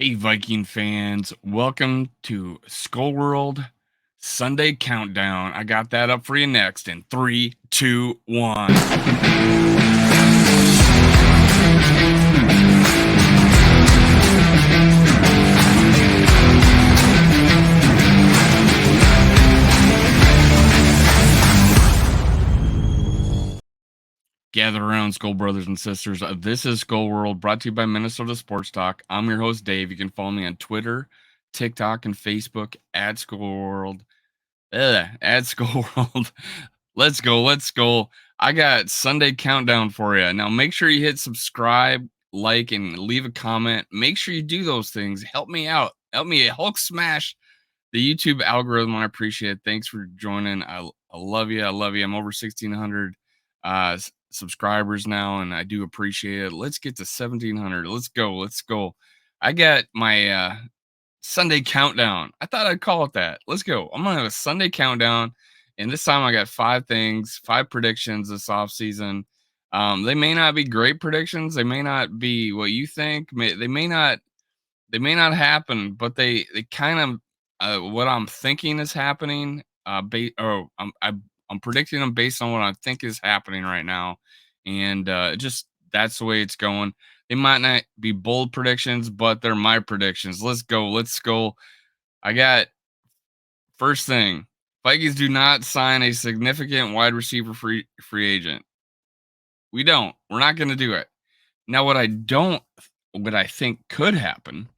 Hey, Viking fans, welcome to Skull World Sunday Countdown. I got that up for you next in 3, 2, 1. Gather around, Skull brothers and sisters. This is Skull World, brought to you by Minnesota Sports Talk. I'm your host, Dave. You can follow me on Twitter, TikTok, and Facebook at Skull World. At Skull World. Let's go. Let's go. I got Sunday Countdown for you. Now, make sure you hit subscribe, like, and leave a comment. Make sure you do those things. Help me out. Help me Hulk smash the YouTube algorithm. I appreciate it. Thanks for joining. I love you. I love you. I'm over 1,600 subscribers now, and I do appreciate it. Let's get to 1,700. Let's go. Let's go. I got my Sunday Countdown. I thought I'd call it that. Let's go. I'm going to have a Sunday Countdown. And this time I got 5 things, 5 predictions this offseason. They may not be great predictions. They may not be what you think. They may not happen, but they kind of what I'm thinking is happening. I'm predicting them based on what I think is happening right now, and just that's the way it's going. They might not be bold predictions, but they're my predictions. Let's go. Let's go. I got first thing. Vikings do not sign a significant wide receiver free agent. We don't. We're not going to do it. Now, what I think could happen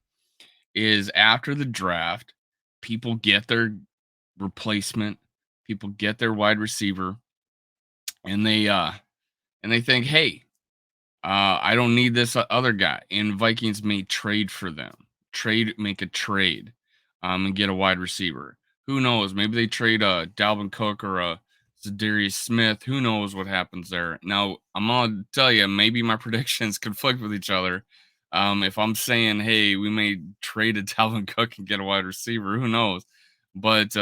is after the draft, people get their replacement, people get their wide receiver, and they think, hey, I don't need this other guy. And Vikings may trade for them, make a trade, and get a wide receiver. Who knows? Maybe they trade a Dalvin Cook or a Za'Darius Smith. Who knows what happens there? Now, I'm gonna tell you, maybe my predictions conflict with each other. If I'm saying, hey, we may trade a Dalvin Cook and get a wide receiver, who knows? But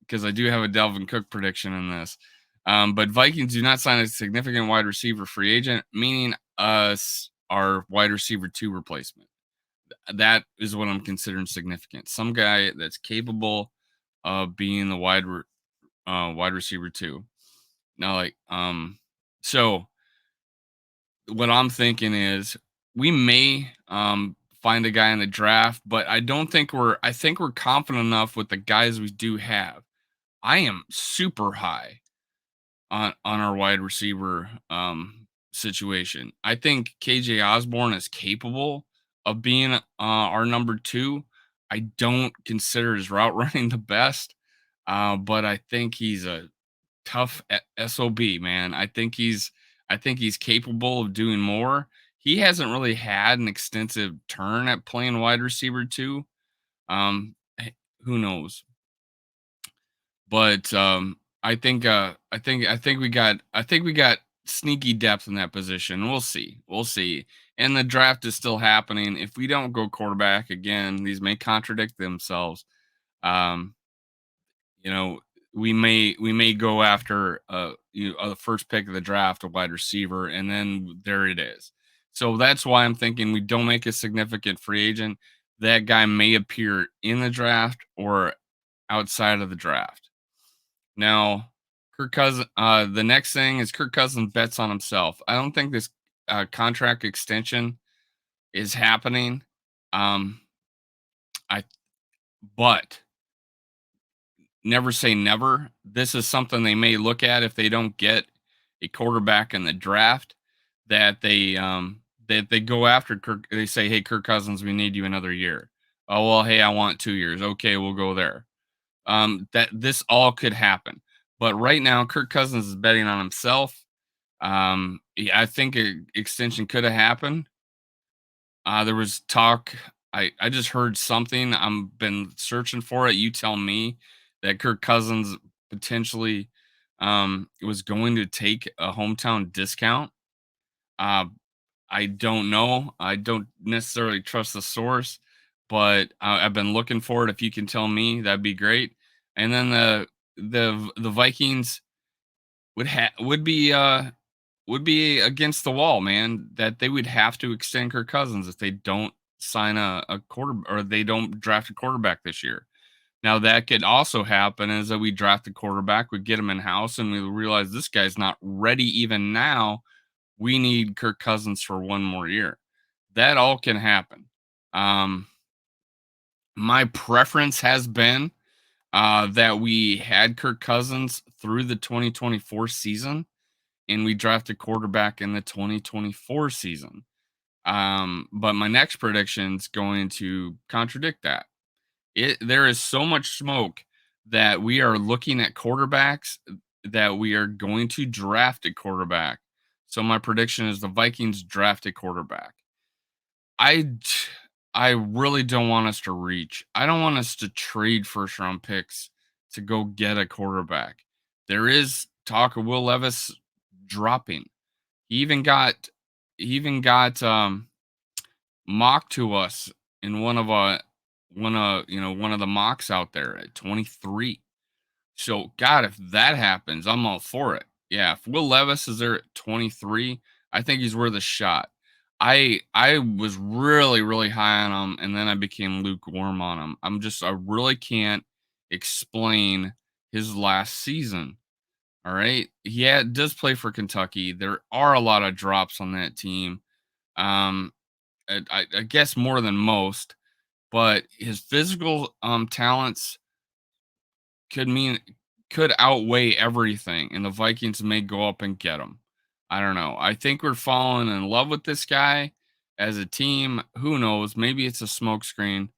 because I do have a Dalvin Cook prediction in this. But Vikings do not sign a significant wide receiver free agent, meaning us our wide receiver 2 replacement. That is what I'm considering significant. Some guy that's capable of being the wide receiver 2. Now, so what I'm thinking is we may find a guy in the draft, but I think we're confident enough with the guys we do have. I am super high on our wide receiver situation. I think KJ Osborne is capable of being our number 2. I don't consider his route running the best, but I think he's a tough sob, man. I think he's capable of doing more. He hasn't really had an extensive turn at playing wide receiver 2. Who knows? But I think we got sneaky depth in that position. We'll see. We'll see. And the draft is still happening. If we don't go quarterback again, these may contradict themselves. Um, you know, we may go after the first pick of the draft, a wide receiver, and then there it is. So that's why I'm thinking we don't make a significant free agent. That guy may appear in the draft or outside of the draft. Now, Kirk Cousins. The next thing is Kirk Cousins bets on himself. I don't think this contract extension is happening. Um, I but never say never. This is something they may look at if they don't get a quarterback in the draft. That they go after Kirk. They say, "Hey, Kirk Cousins, we need you another year." Oh well, hey, I want 2 years. Okay, we'll go there. That this all could happen. But right now, Kirk Cousins is betting on himself. I think an extension could have happened. There was talk. I just heard something. I've been searching for it. You tell me that Kirk Cousins potentially was going to take a hometown discount. Uh, I don't know. I don't necessarily trust the source, but I've been looking for it. If you can tell me, that'd be great. And then the Vikings would be against the wall, man. That they would have to extend Kirk Cousins if they don't sign a quarter, or they don't draft a quarterback this year. Now that could also happen is that we draft a quarterback, we get him in house, and we realize this guy's not ready even now. We need Kirk Cousins for one more year. That all can happen. Um, my preference has been that we had Kirk Cousins through the 2024 season, and we drafted quarterback in the 2024 season. But my next prediction is going to contradict that. There is so much smoke that we are looking at quarterbacks that we are going to draft a quarterback. So my prediction is the Vikings draft a quarterback. I I really don't want us to reach. I don't want us to trade first round picks to go get a quarterback. There is talk of Will Levis dropping. He even got mocked to us in one of the mocks out there at 23. So God, if that happens, I'm all for it. Yeah, if Will Levis is there at 23, I think he's worth a shot. I was really really high on him, and then I became lukewarm on him. I really can't explain his last season. All right, does play for Kentucky. There are a lot of drops on that team. Um, I guess more than most, but his physical talents could mean could outweigh everything, and the Vikings may go up and get him. I don't know. I think we're falling in love with this guy as a team. Who knows? Maybe it's a smokescreen,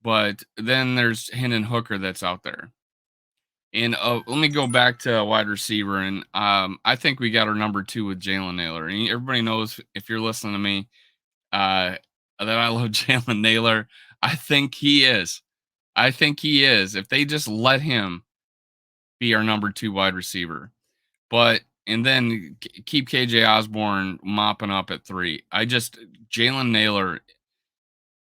but then there's Hendon Hooker that's out there. And let me go back to wide receiver, and I think we got our number 2 with Jalen Naylor. And everybody knows, if you're listening to me, uh, that I love Jalen Naylor. I think he is. I think he is. If they just let him be our number 2 wide receiver, but and then keep KJ Osborne mopping up at 3. Jalen Naylor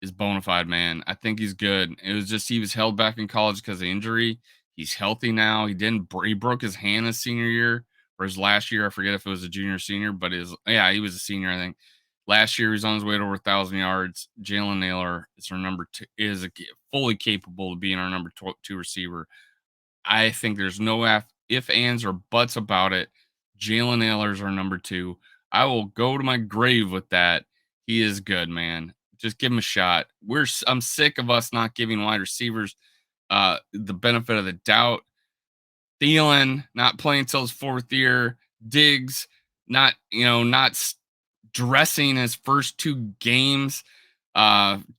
is bona fide, man. I think he's good. It was just he was held back in college because of injury. He's healthy now. He broke his hand his senior year or his last year. I forget if it was a junior or senior, but he was a senior, I think. Last year, he's on his way to over 1,000 yards. Jalen Naylor is our number 2, fully capable of being our number 2 receiver. I think there's no if, ands, or buts about it. Jalen Naylor's our number 2. I will go to my grave with that. He is good, man. Just give him a shot. I'm sick of us not giving wide receivers the benefit of the doubt. Thielen not playing until his 4th year. Diggs not dressing his first 2 games.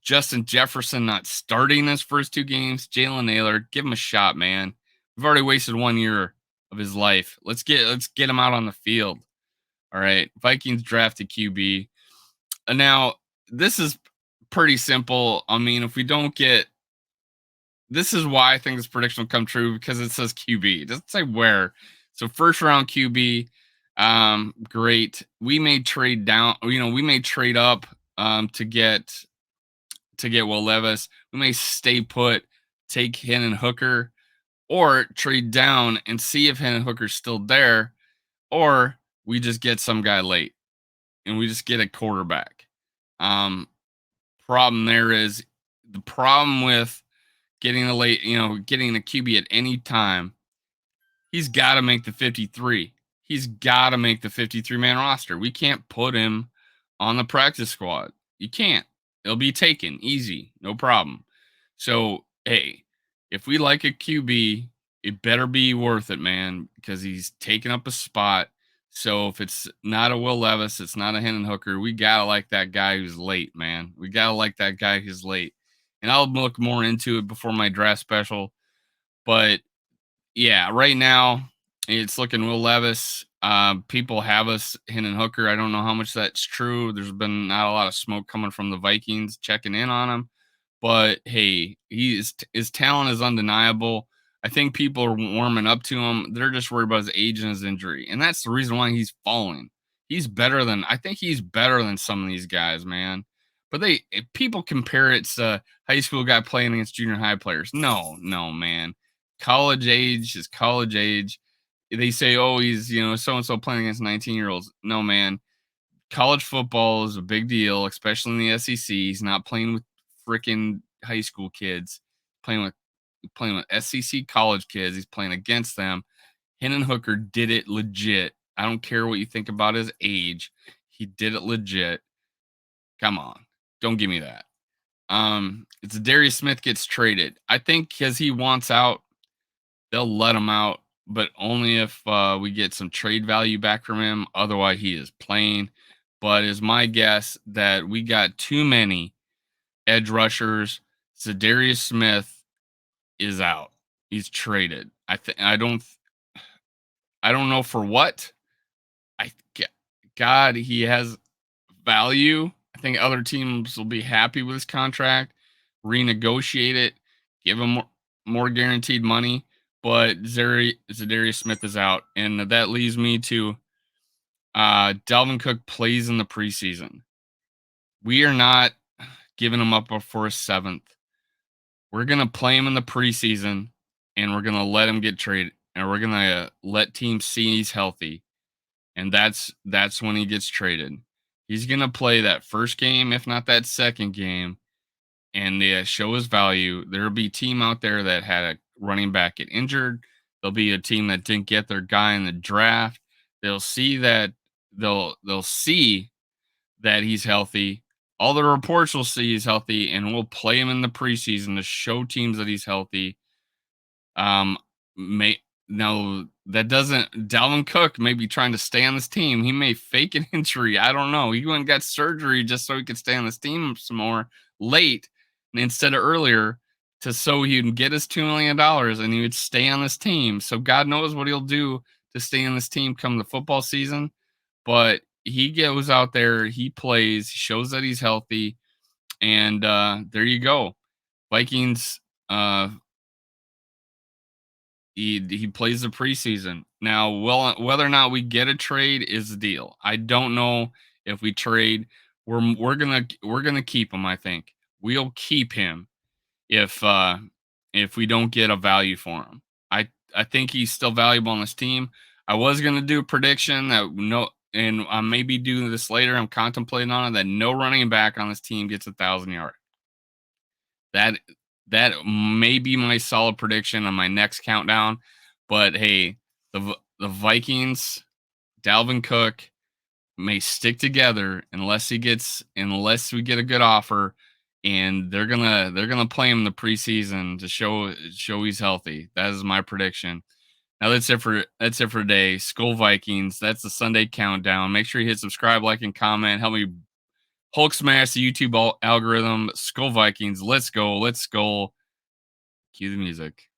Justin Jefferson not starting his first 2 games. Jalen Naylor, give him a shot, man. We've already wasted 1 year of his life. Let's get him out on the field. All right, Vikings drafted QB. Now this is pretty simple. I mean, if we don't get, this is why I think this prediction will come true, because it says QB. It doesn't say where. So first round QB. Great. We may trade down. We may trade up to get Will Levis. We may stay put, take Hendon Hooker, or trade down and see if Hendon Hooker's still there, or we just get some guy late and we just get a quarterback. Problem there is the problem with getting getting a QB at any time. He's got to make the 53. He's got to make the 53-man roster. We can't put him on the practice squad. You can't. It'll be taken easy, no problem. So, hey, if we like a QB, it better be worth it, man, because he's taking up a spot. So if it's not a Will Levis, it's not a Hendon Hooker, we gotta like that guy who's late, man. We gotta like that guy who's late. And I'll look more into it before my draft special. But yeah, right now it's looking Will Levis. People have us Hendon Hooker. I don't know how much that's true. There's been not a lot of smoke coming from the Vikings checking in on him. But hey, his talent is undeniable. I think people are warming up to him. They're just worried about his age and his injury, and that's the reason why he's falling. I think he's better than some of these guys, man. But if people compare it to high school guy playing against junior high players. No, man. College age is college age. They say, oh, he's so and so playing against 19-year-olds. No, man. college football is a big deal, especially in the SEC. He's not playing with freaking high school kids. Playing with SEC college kids. He's playing against them. Hendon Hooker did it legit. I don't care what you think about his age. He did it legit. Come on. Don't give me that. It's Darius Smith gets traded. I think because he wants out, they'll let him out, but only if we get some trade value back from him. Otherwise, he is playing. But it's my guess that we got too many edge rushers. Za'Darius Smith is out. He's traded. I don't know for what. I God, he has value. I think other teams will be happy with his contract, renegotiate it, give him more guaranteed money. But Za'Darius Smith is out, and that leaves me to Dalvin Cook plays in the preseason. We are not giving him up for a seventh. We're gonna play him in the preseason, and we're gonna let him get traded, and we're gonna let teams see he's healthy, and that's when he gets traded. He's gonna play that first game, if not that second game, and show his value. There'll be a team out there that had a running back get injured. There'll be a team that didn't get their guy in the draft. They'll see that they'll see that he's healthy. All the reports will see he's healthy, and we'll play him in the preseason to show teams that he's healthy. May No, that doesn't. Dalvin Cook may be trying to stay on this team. He may fake an injury. I don't know. He went and got surgery just so he could stay on this team some more late instead of earlier, so he would get his $2 million and he would stay on this team. So God knows what he'll do to stay on this team come the football season. But he goes out there, he plays, he shows that he's healthy, and there you go. Vikings. He plays the preseason. Now, whether or not we get a trade is the deal. I don't know if we trade. We're gonna keep him. I think we'll keep him if we don't get a value for him. I think he's still valuable on this team. I was gonna do a prediction that and I may be doing this later. I'm contemplating on it that no running back on this team gets 1,000 yards. That may be my solid prediction on my next countdown. But hey, the Vikings, Dalvin Cook may stick together unless we get a good offer, and they're gonna play him in the preseason to show he's healthy. That is my prediction. Now that's it for today. Skull Vikings. That's the Sunday countdown. Make sure you hit subscribe, like, and comment. Help me Hulk smash the YouTube algorithm. Skull Vikings. Let's go. Let's go. Cue the music.